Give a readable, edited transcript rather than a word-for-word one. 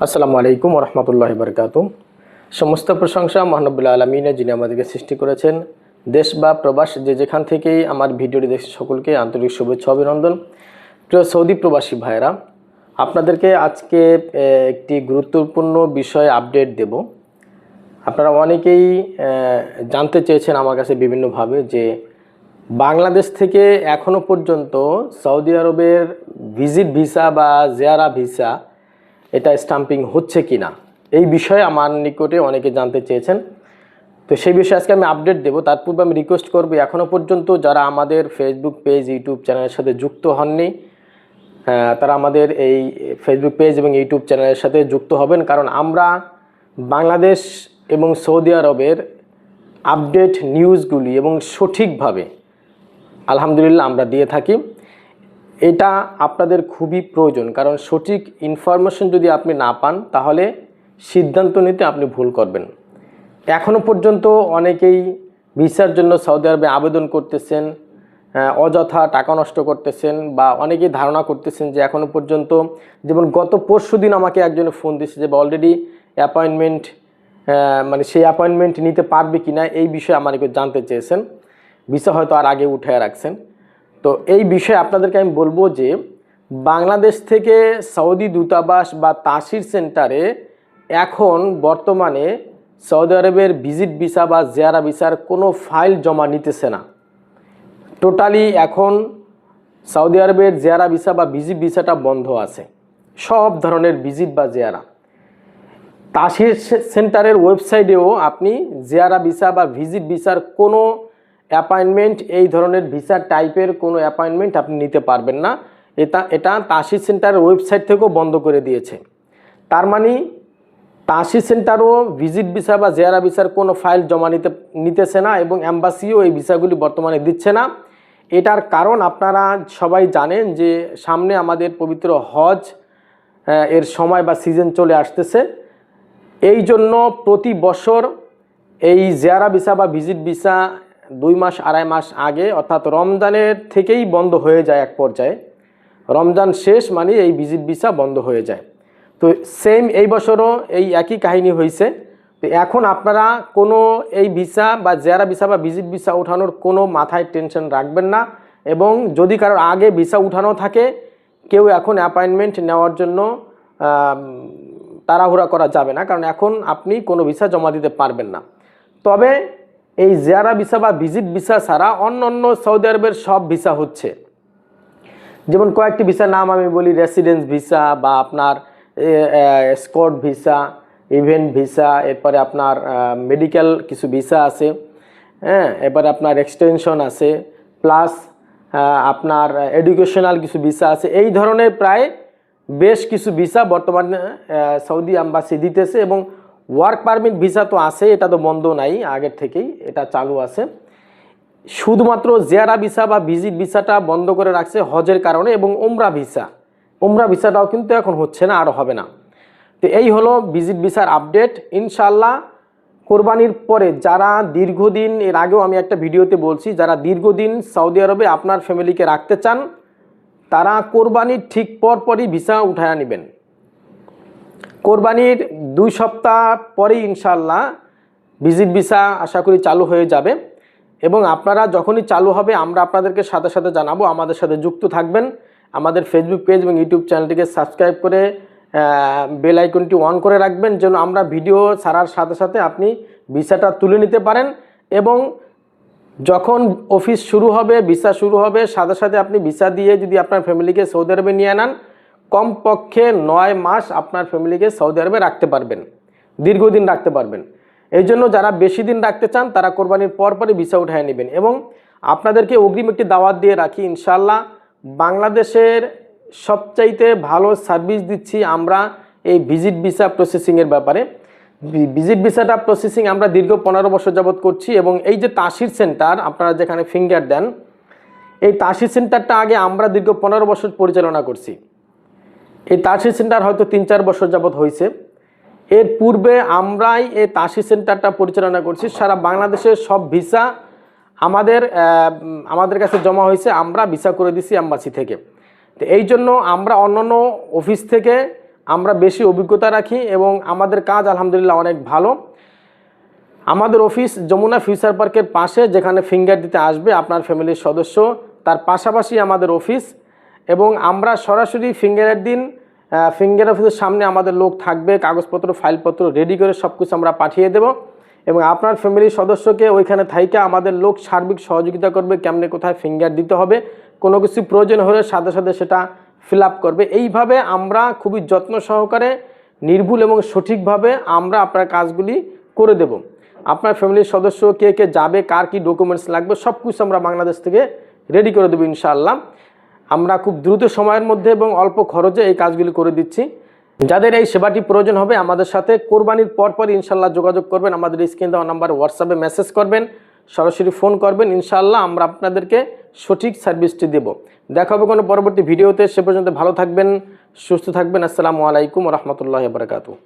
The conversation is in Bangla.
আসসালামু আলাইকুম ওয়া রাহমাতুল্লাহি ওয়া বারাকাতুহু। সমস্ত প্রশংসা মহানবুল আলামিনের, যিনি আমাদেরকে সৃষ্টি করেছেন। দেশ বা প্রবাস যে যেখান থেকেই আমার ভিডিওটি দেখছে সকলকে আন্তরিক শুভেচ্ছা অভিনন্দন। প্রিয় সৌদি প্রবাসী ভাইরা, আপনাদেরকে আজকে একটি গুরুত্বপূর্ণ বিষয়ে আপডেট দেব। আপনারা অনেকেই জানতে চেয়েছেন আমার কাছে বিভিন্নভাবে যে বাংলাদেশ থেকে এখনও পর্যন্ত সৌদি আরবের ভিজিট ভিসা বা জিয়ারা ভিসা এটা স্টাম্পিং হচ্ছে কি না, এই বিষয়ে আমার নিকটে অনেকে জানতে চেয়েছেন। তো সেই বিষয়ে আজকে আমি আপডেট দেবো। তার পূর্বে আমি রিকোয়েস্ট করব, এখনও পর্যন্ত যারা আমাদের ফেসবুক পেজ, ইউটিউব চ্যানেলের সাথে যুক্ত হননি, তারা আমাদের এই ফেসবুক পেজ এবং ইউটিউব চ্যানেলের সাথে যুক্ত হবেন। কারণ আমরা বাংলাদেশ এবং সৌদি আরবের আপডেট নিউজগুলি এবং সঠিকভাবে আলহামদুলিল্লাহ আমরা দিয়ে থাকি। এটা আপনাদের খুবই প্রয়োজন, কারণ সঠিক ইনফরমেশন যদি আপনি না পান তাহলে সিদ্ধান্ত নিতে আপনি ভুল করবেন। এখনও পর্যন্ত অনেকেই ভিসার জন্য সৌদি আরবে আবেদন করতেছেন, অযথা টাকা নষ্ট করতেছেন, বা অনেকেই ধারণা করতেছেন যে এখনও পর্যন্ত, যেমন গত পরশুদিন আমাকে একজনে ফোন দিচ্ছে যে অলরেডি অ্যাপয়েন্টমেন্ট, মানে সেই অ্যাপয়েন্টমেন্ট নিতে পারবে কি না, এই বিষয়ে আমার একটু জানতে চেয়েছেন। ভিসা হয়তো আর আগে উঠায় রাখছেন। তো এই বিষয়ে আপনাদেরকে আমি বলবো যে বাংলাদেশ থেকে সৌদি দূতাবাস বা তাসির সেন্টারে এখন বর্তমানে সৌদি আরবের ভিজিট ভিসা বা জিয়ারা ভিসার কোনো ফাইল জমা নিতেছে না। টোটালি এখন সৌদি আরবের জিয়ারা ভিসা বা ভিজিট ভিসাটা বন্ধ আছে, সব ধরনের ভিজিট বা জিয়ারা। তাসির সেন্টারের ওয়েবসাইটেও আপনি জিয়ারা ভিসা বা ভিজিট ভিসার কোনো অ্যাপয়েন্টমেন্ট, এই ধরনের ভিসা টাইপের কোনো অ্যাপয়েন্টমেন্ট আপনি নিতে পারবেন না। এটা তাসির সেন্টারের ওয়েবসাইট থেকেও বন্ধ করে দিয়েছে। তার মানে তাসির সেন্টারও ভিজিট ভিসা বা জিয়ারা ভিসার কোনো ফাইল জমা নিতেছে না, এবং অ্যাম্বাসিও এই ভিসাগুলি বর্তমানে দিচ্ছে না। এটার কারণ আপনারা সবাই জানেন যে সামনে আমাদের পবিত্র হজ এর সময় বা সিজন চলে আসতেছে। এই জন্য প্রতি বছর এই জিয়ারা ভিসা বা ভিজিট ভিসা 2 মাস 2.5 মাস আগে, অর্থাৎ রমজানের থেকেই বন্ধ হয়ে যায়। এক পর্যায়ে রমজান শেষ মানে এই ভিজিট ভিসা বন্ধ হয়ে যায়। তো সেম এই বছরও এই একই কাহিনী হয়েছে। তো এখন আপনারা কোনো এই ভিসা বা জিয়ারা ভিসা বা ভিজিট ভিসা ওঠানোর কোনো মাথায় টেনশন রাখবেন না, এবং যদি কারোর আগে ভিসা উঠানো থাকে, কেউ এখন অ্যাপয়েন্টমেন্ট নেওয়ার জন্য তাড়াহুড়া করা যাবে না, কারণ এখন আপনি কোনো ভিসা জমা দিতে পারবেন না। তবে এই জিয়ারা ভিসা বা ভিজিট ভিসা ছাড়া অন্য সৌদি আরবের সব ভিসা হচ্ছে। যেমন কয়েকটি ভিসার নাম আমি বলি: রেসিডেন্স ভিসা, বা আপনার স্কট ভিসা, ইভেন্ট ভিসা, এরপরে আপনার মেডিকেল কিছু ভিসা আছে, এবারে আপনার এক্সটেনশন আছে, প্লাস আপনার এডুকেশনাল কিছু ভিসা আছে। এই ধরনের প্রায় বেশ কিছু ভিসা বর্তমানে সৌদি এম্বাসি দিতেছে, এবং ওয়ার্ক পারমিট ভিসা তো আছে, এটা তো বন্ধ নাই, আগের থেকেই এটা চালু আছে। শুধুমাত্র জিয়ারা ভিসা বা ভিজিট ভিসাটা বন্ধ করে রাখছে হজের কারণে, এবং উমরা ভিসাটাও কিন্তু এখন হচ্ছে না, আর হবে না। তো এই হলো ভিজিট ভিসার আপডেট। ইনশাল্লাহ কোরবানির পরে যারা দীর্ঘদিন, এর আগেও আমি একটা ভিডিওতে বলছি, যারা দীর্ঘদিন সৌদি আরবে আপনার ফ্যামিলিকে রাখতে চান, তারা কোরবানির ঠিক পরপরই ভিসা উঠায় নেবেন। কোরবানির 2 সপ্তাহ পরেই ইনশাল্লাহ ভিজিট ভিসা আশা করি চালু হয়ে যাবে, এবং আপনারা যখনই চালু হবে আমরা আপনাদেরকে সাথে সাথে জানাবো। আমাদের সাথে যুক্ত থাকবেন। আমাদের ফেসবুক পেজ এবং ইউটিউব চ্যানেলটিকে সাবস্ক্রাইব করে বেল আইকনটি অন করে রাখবেন, যেন আমরা ভিডিও ছাড়ার সাথে সাথে আপনি ভিসাটা তুলে নিতে পারেন। এবং যখন অফিস শুরু হবে, ভিসা শুরু হবে, সাথে সাথে আপনি ভিসা দিয়ে যদি আপনার ফ্যামিলিকে সৌদি আরবে নিয়ে আনান, কমপক্ষে 9 মাস আপনার ফ্যামিলিকে সৌদি আরবে রাখতে পারবেন, দীর্ঘদিন রাখতে পারবেন। এই জন্য যারা বেশি দিন রাখতে চান তারা কোরবানির পরপরই ভিসা উঠায় নেবেন। এবং আপনাদেরকে অগ্রিম একটি দাওয়াত দিয়ে রাখি, ইনশাল্লাহ বাংলাদেশের সবচাইতে ভালো সার্ভিস দিচ্ছি আমরা এই ভিজিট ভিসা প্রসেসিংয়ের ব্যাপারে। ভিজিট ভিসাটা প্রসেসিং আমরা দীর্ঘ 15 বছর যাবৎ করছি, এবং এই যে তাসির সেন্টার আপনারা যেখানে ফিঙ্গার দেন, এই তাসির সেন্টারটা আগে আমরা দীর্ঘ 15 বছর পরিচালনা করছি। এই তাসির সেন্টার হয়তো 3-4 বছর যাবৎ হয়েছে। এর পূর্বে আমরাই এই তাসির সেন্টারটা পরিচালনা করছি। সারা বাংলাদেশের সব ভিসা আমাদের কাছে জমা হয়েছে, আমরা ভিসা করে দিছি এম্বাসি থেকে। তো এই জন্য আমরা অন্যান্য অফিস থেকে আমরা বেশি অভিজ্ঞতা রাখি এবং আমাদের কাজ আলহামদুলিল্লাহ অনেক ভালো। আমাদের অফিস যমুনা ফিউচার পার্কের পাশে, যেখানে ফিঙ্গার দিতে আসবে আপনার ফ্যামিলির সদস্য, তার পাশাপাশি আমাদের অফিস। এবং আমরা সরাসরি ফিঙ্গারের দিন ফিঙ্গার অফিসের সামনে আমাদের লোক থাকবে, কাগজপত্র ফাইলপত্র রেডি করে সব কিছু আমরা পাঠিয়ে দেব এবং আপনার ফ্যামিলির সদস্যকে ওইখানে থাইকা আমাদের লোক সার্বিক সহযোগিতা করবে, কেমনে কোথায় ফিঙ্গার দিতে হবে, কোনো কিছু প্রয়োজন হলে সাথে সাথে সেটা ফিল আপ করবে। এইভাবে আমরা খুবই যত্ন সহকারে, নির্ভুল এবং সঠিকভাবে আমরা আপনার কাজগুলি করে দেব। আপনার ফ্যামিলির সদস্য কে কে যাবে, কার কী ডকুমেন্টস লাগবে, সব কিছু আমরা বাংলাদেশ থেকে রেডি করে দেবো ইনশাআল্লাহ। আমরা খুব দ্রুত সময়ের মধ্যে এবং অল্প খরচে এই কাজগুলি করে দিচ্ছি। যাদের এই সেবাটি প্রয়োজন হবে আমাদের সাথে কোরবানির পরপরই ইনশাআল্লাহ যোগাযোগ করবেন। আমাদের স্ক্রিনে দেওয়া নাম্বার হোয়াটসঅ্যাপে মেসেজ করবেন, সরাসরি ফোন করবেন, ইনশাআল্লাহ আমরা আপনাদেরকে সঠিক সার্ভিসটি দেব। দেখা হবে কোনো পরবর্তী ভিডিওতে। সে পর্যন্ত ভালো থাকবেন, সুস্থ থাকবেন। আসসালামু আলাইকুম ওয়া রাহমাতুল্লাহি ওয়া বারাকাতুহু।